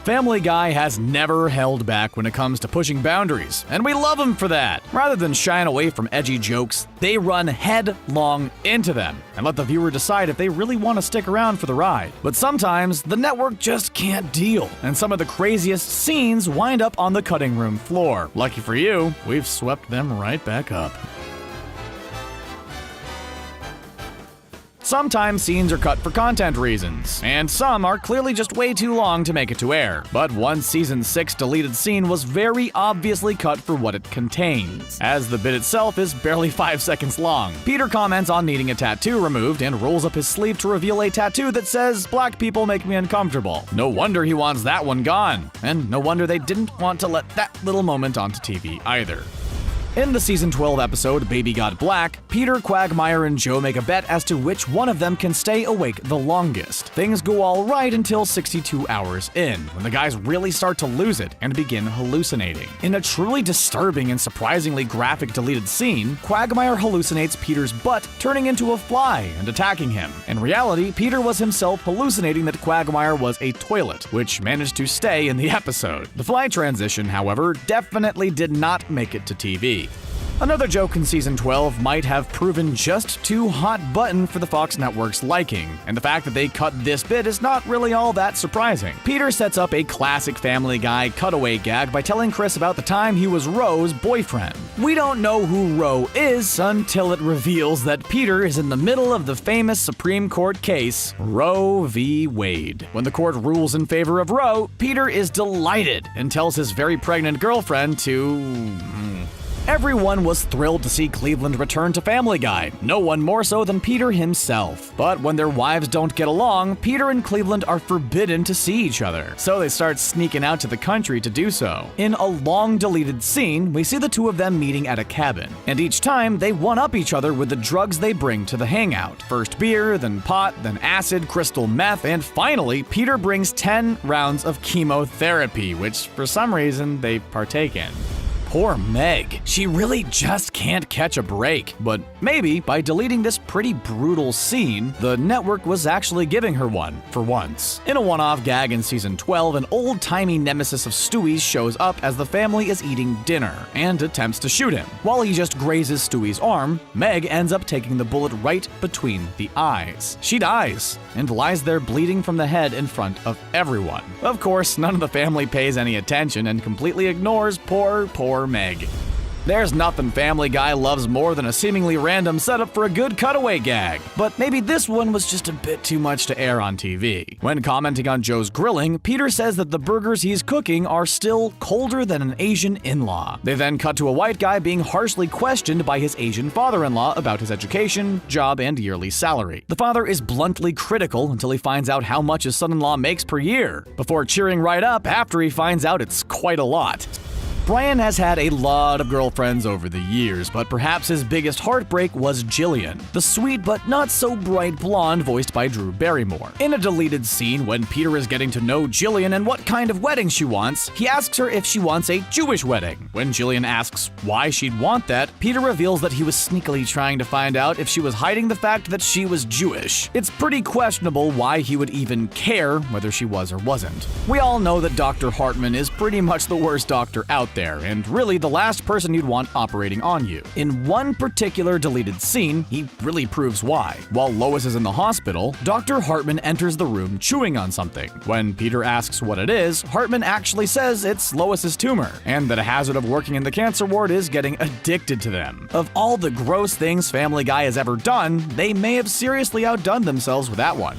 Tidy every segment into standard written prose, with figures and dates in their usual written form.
Family Guy has never held back when it comes to pushing boundaries, and we love them for that. Rather than shying away from edgy jokes, they run headlong into them and let the viewer decide if they really want to stick around for the ride. But sometimes, the network just can't deal, and some of the craziest scenes wind up on the cutting room floor. Lucky for you, we've swept them right back up. Sometimes scenes are cut for content reasons, and some are clearly just way too long to make it to air. But one Season 6 deleted scene was very obviously cut for what it contains, as the bit itself is barely 5 seconds long. Peter comments on needing a tattoo removed and rolls up his sleeve to reveal a tattoo that says, "Black people make me uncomfortable." No wonder he wants that one gone, and no wonder they didn't want to let that little moment onto TV either. In the Season 12 episode, Baby Got Black, Peter, Quagmire, and Joe make a bet as to which one of them can stay awake the longest. Things go all right until 62 hours in, when the guys really start to lose it and begin hallucinating. In a truly disturbing and surprisingly graphic deleted scene, Quagmire hallucinates Peter's butt turning into a fly and attacking him. In reality, Peter was himself hallucinating that Quagmire was a toilet, which managed to stay in the episode. The fly transition, however, definitely did not make it to TV. Another joke in Season 12 might have proven just too hot button for the Fox network's liking, and the fact that they cut this bit is not really all that surprising. Peter sets up a classic Family Guy cutaway gag by telling Chris about the time he was Roe's boyfriend. We don't know who Roe is until it reveals that Peter is in the middle of the famous Supreme Court case, Roe v. Wade. When the court rules in favor of Roe, Peter is delighted and tells his very pregnant girlfriend to... Everyone was thrilled to see Cleveland return to Family Guy, no one more so than Peter himself. But when their wives don't get along, Peter and Cleveland are forbidden to see each other, so they start sneaking out to the country to do so. In a long deleted scene, we see the two of them meeting at a cabin, and each time they one-up each other with the drugs they bring to the hangout. First beer, then pot, then acid, crystal meth, and finally, Peter brings 10 rounds of chemotherapy, which for some reason they partake in. Poor Meg. She really just can't catch a break. But maybe by deleting this pretty brutal scene, the network was actually giving her one, for once. In a one-off gag in Season 12, an old-timey nemesis of Stewie's shows up as the family is eating dinner and attempts to shoot him. While he just grazes Stewie's arm, Meg ends up taking the bullet right between the eyes. She dies and lies there bleeding from the head in front of everyone. Of course, none of the family pays any attention and completely ignores poor Meg. There's nothing Family Guy loves more than a seemingly random setup for a good cutaway gag, but maybe this one was just a bit too much to air on TV. When commenting on Joe's grilling, Peter says that the burgers he's cooking are still colder than an Asian in-law. They then cut to a white guy being harshly questioned by his Asian father-in-law about his education, job, and yearly salary. The father is bluntly critical until he finds out how much his son-in-law makes per year, before cheering right up after he finds out it's quite a lot. Brian has had a lot of girlfriends over the years, but perhaps his biggest heartbreak was Jillian, the sweet but not so bright blonde voiced by Drew Barrymore. In a deleted scene, when Peter is getting to know Jillian and what kind of wedding she wants, he asks her if she wants a Jewish wedding. When Jillian asks why she'd want that, Peter reveals that he was sneakily trying to find out if she was hiding the fact that she was Jewish. It's pretty questionable why he would even care whether she was or wasn't. We all know that Dr. Hartman is pretty much the worst doctor out there, and really the last person you'd want operating on you. In one particular deleted scene, he really proves why. While Lois is in the hospital, Dr. Hartman enters the room chewing on something. When Peter asks what it is, Hartman actually says it's Lois's tumor, and that a hazard of working in the cancer ward is getting addicted to them. Of all the gross things Family Guy has ever done, they may have seriously outdone themselves with that one.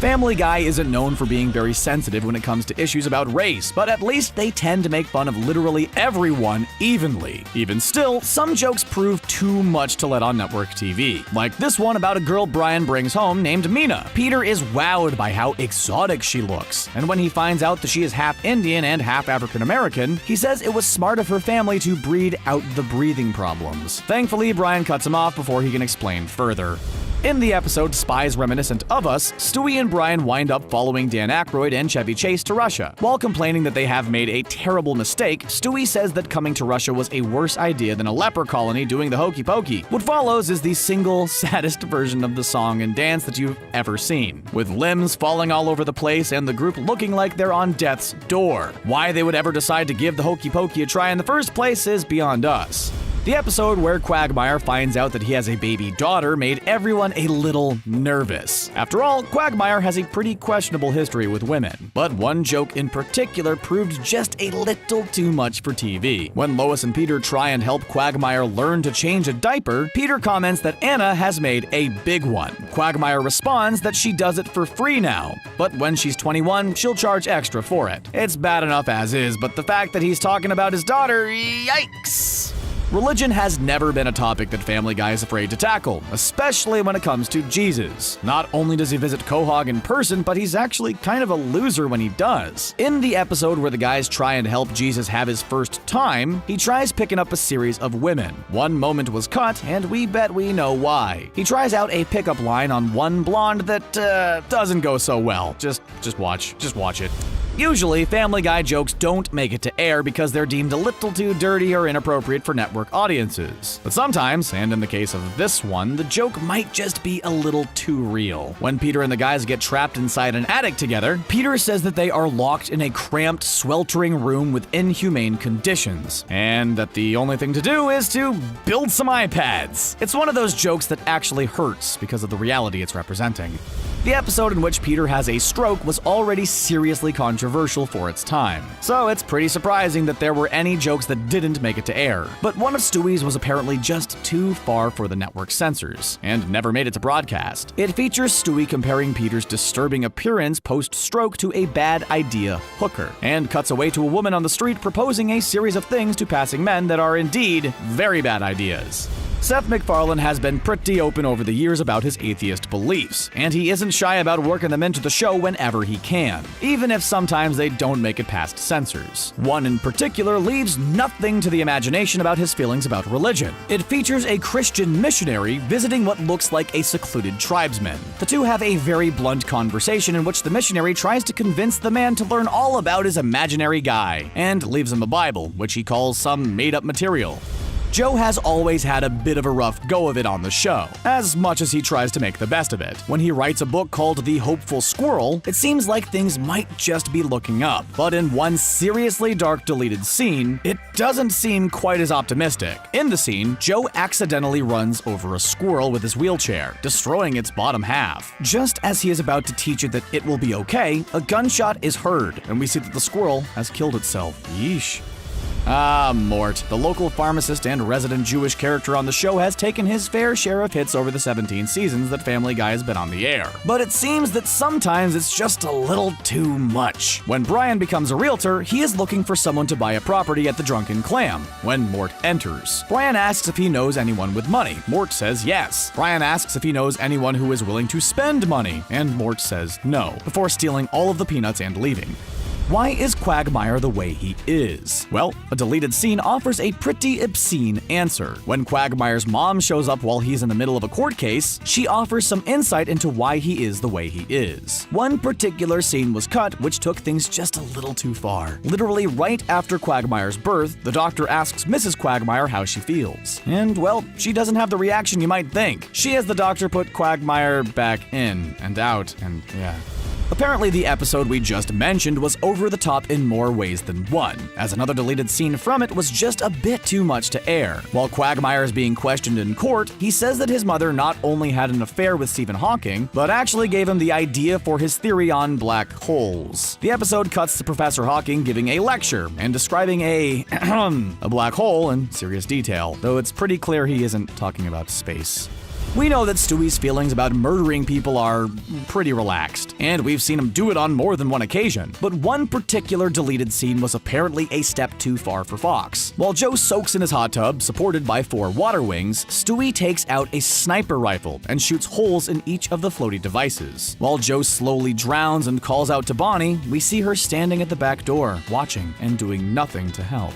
Family Guy isn't known for being very sensitive when it comes to issues about race, but at least they tend to make fun of literally everyone evenly. Even still, some jokes prove too much to let on network TV, like this one about a girl Brian brings home named Mina. Peter is wowed by how exotic she looks, and when he finds out that she is half Indian and half African American, he says it was smart of her family to breed out the breathing problems. Thankfully, Brian cuts him off before he can explain further. In the episode Spies Reminiscent of Us, Stewie and Brian wind up following Dan Aykroyd and Chevy Chase to Russia. While complaining that they have made a terrible mistake, Stewie says that coming to Russia was a worse idea than a leper colony doing the hokey pokey. What follows is the single saddest version of the song and dance that you've ever seen, with limbs falling all over the place and the group looking like they're on death's door. Why they would ever decide to give the hokey pokey a try in the first place is beyond us. The episode where Quagmire finds out that he has a baby daughter made everyone a little nervous. After all, Quagmire has a pretty questionable history with women, but one joke in particular proved just a little too much for TV. When Lois and Peter try and help Quagmire learn to change a diaper, Peter comments that Anna has made a big one. Quagmire responds that she does it for free now, but when she's 21, she'll charge extra for it. It's bad enough as is, but the fact that he's talking about his daughter, yikes! Religion has never been a topic that Family Guy is afraid to tackle, especially when it comes to Jesus. Not only does he visit Quahog in person, but he's actually kind of a loser when he does. In the episode where the guys try and help Jesus have his first time, he tries picking up a series of women. One moment was cut, and we bet we know why. He tries out a pickup line on one blonde that, doesn't go so well. Just watch it. Usually, Family Guy jokes don't make it to air because they're deemed a little too dirty or inappropriate for network audiences. But sometimes, and in the case of this one, the joke might just be a little too real. When Peter and the guys get trapped inside an attic together, Peter says that they are locked in a cramped, sweltering room with inhumane conditions, and that the only thing to do is to build some iPads. It's one of those jokes that actually hurts because of the reality it's representing. The episode in which Peter has a stroke was already seriously controversial for its time, so it's pretty surprising that there were any jokes that didn't make it to air. But one of Stewie's was apparently just too far for the network censors, and never made it to broadcast. It features Stewie comparing Peter's disturbing appearance post-stroke to a bad idea hooker, and cuts away to a woman on the street proposing a series of things to passing men that are indeed very bad ideas. Seth MacFarlane has been pretty open over the years about his atheist beliefs, and he isn't shy about working them into the show whenever he can, even if sometimes they don't make it past censors. One in particular leaves nothing to the imagination about his feelings about religion. It features a Christian missionary visiting what looks like a secluded tribesman. The two have a very blunt conversation in which the missionary tries to convince the man to learn all about his imaginary guy, and leaves him a Bible, which he calls some made-up material. Joe has always had a bit of a rough go of it on the show, as much as he tries to make the best of it. When he writes a book called The Hopeful Squirrel, it seems like things might just be looking up. But in one seriously dark deleted scene, it doesn't seem quite as optimistic. In the scene, Joe accidentally runs over a squirrel with his wheelchair, destroying its bottom half. Just as he is about to teach it that it will be okay, a gunshot is heard, and we see that the squirrel has killed itself. Yeesh. Mort, the local pharmacist and resident Jewish character on the show, has taken his fair share of hits over the 17 seasons that Family Guy has been on the air. But it seems that sometimes it's just a little too much. When Brian becomes a realtor, he is looking for someone to buy a property at the Drunken Clam when Mort enters. Brian asks if he knows anyone with money. Mort says yes. Brian asks if he knows anyone who is willing to spend money, and Mort says no, before stealing all of the peanuts and leaving. Why is Quagmire the way he is? Well, a deleted scene offers a pretty obscene answer. When Quagmire's mom shows up while he's in the middle of a court case, she offers some insight into why he is the way he is. One particular scene was cut which took things just a little too far. Literally right after Quagmire's birth, the doctor asks Mrs. Quagmire how she feels. And, well, she doesn't have the reaction you might think. She has the doctor put Quagmire back in and out, and yeah. Apparently, the episode we just mentioned was over the top in more ways than one, as another deleted scene from it was just a bit too much to air. While Quagmire is being questioned in court, he says that his mother not only had an affair with Stephen Hawking, but actually gave him the idea for his theory on black holes. The episode cuts to Professor Hawking giving a lecture and describing a black hole in serious detail, though it's pretty clear he isn't talking about space. We know that Stewie's feelings about murdering people are pretty relaxed, and we've seen him do it on more than one occasion. But one particular deleted scene was apparently a step too far for Fox. While Joe soaks in his hot tub, supported by 4 water wings, Stewie takes out a sniper rifle and shoots holes in each of the floaty devices. While Joe slowly drowns and calls out to Bonnie, we see her standing at the back door, watching and doing nothing to help.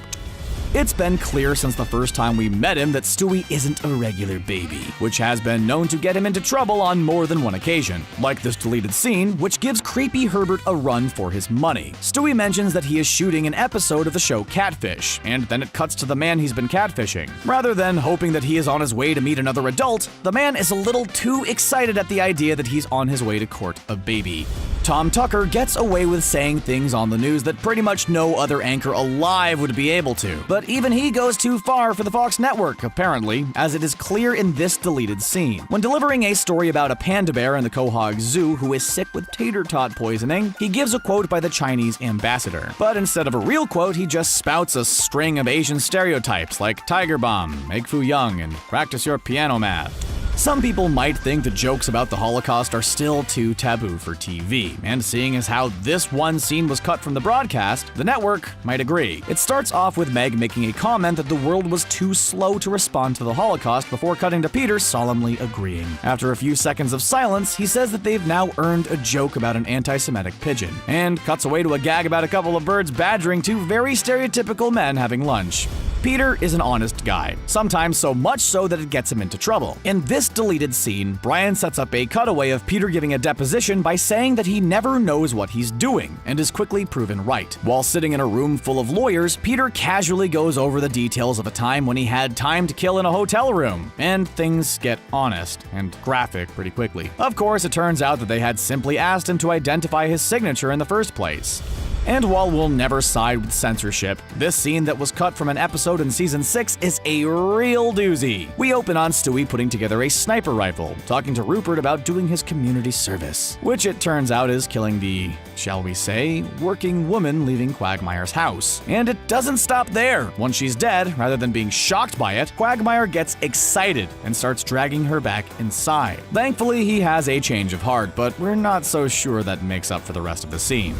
It's been clear since the first time we met him that Stewie isn't a regular baby, which has been known to get him into trouble on more than one occasion, like this deleted scene, which gives creepy Herbert a run for his money. Stewie mentions that he is shooting an episode of the show Catfish, and then it cuts to the man he's been catfishing. Rather than hoping that he is on his way to meet another adult, the man is a little too excited at the idea that he's on his way to court a baby. Tom Tucker gets away with saying things on the news that pretty much no other anchor alive would be able to. But even he goes too far for the Fox network, apparently, as it is clear in this deleted scene. When delivering a story about a panda bear in the Quahog Zoo who is sick with tater tot poisoning, he gives a quote by the Chinese ambassador. But instead of a real quote, he just spouts a string of Asian stereotypes like Tiger Bomb, Egg Foo Young, and practice your piano math. Some people might think the jokes about the Holocaust are still too taboo for TV, and seeing as how this one scene was cut from the broadcast, the network might agree. It starts off with Meg making a comment that the world was too slow to respond to the Holocaust before cutting to Peter solemnly agreeing. After a few seconds of silence, he says that they've now earned a joke about an anti-Semitic pigeon, and cuts away to a gag about a couple of birds badgering two very stereotypical men having lunch. Peter is an honest guy, sometimes so much so that it gets him into trouble. In this deleted scene, Brian sets up a cutaway of Peter giving a deposition by saying that he never knows what he's doing, and is quickly proven right. While sitting in a room full of lawyers, Peter casually goes over the details of a time when he had time to kill in a hotel room, and things get honest and graphic pretty quickly. Of course, it turns out that they had simply asked him to identify his signature in the first place. And while we'll never side with censorship, this scene that was cut from an episode in Season 6 is a real doozy. We open on Stewie putting together a sniper rifle, talking to Rupert about doing his community service, which it turns out is killing the, shall we say, working woman leaving Quagmire's house. And it doesn't stop there. Once she's dead, rather than being shocked by it, Quagmire gets excited and starts dragging her back inside. Thankfully, he has a change of heart, but we're not so sure that makes up for the rest of the scene.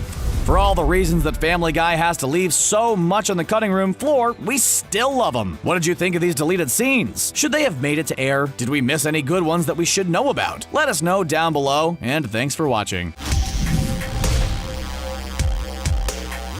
For all the reasons that Family Guy has to leave so much on the cutting room floor, we still love them. What did you think of these deleted scenes? Should they have made it to air? Did we miss any good ones that we should know about? Let us know down below, and thanks for watching.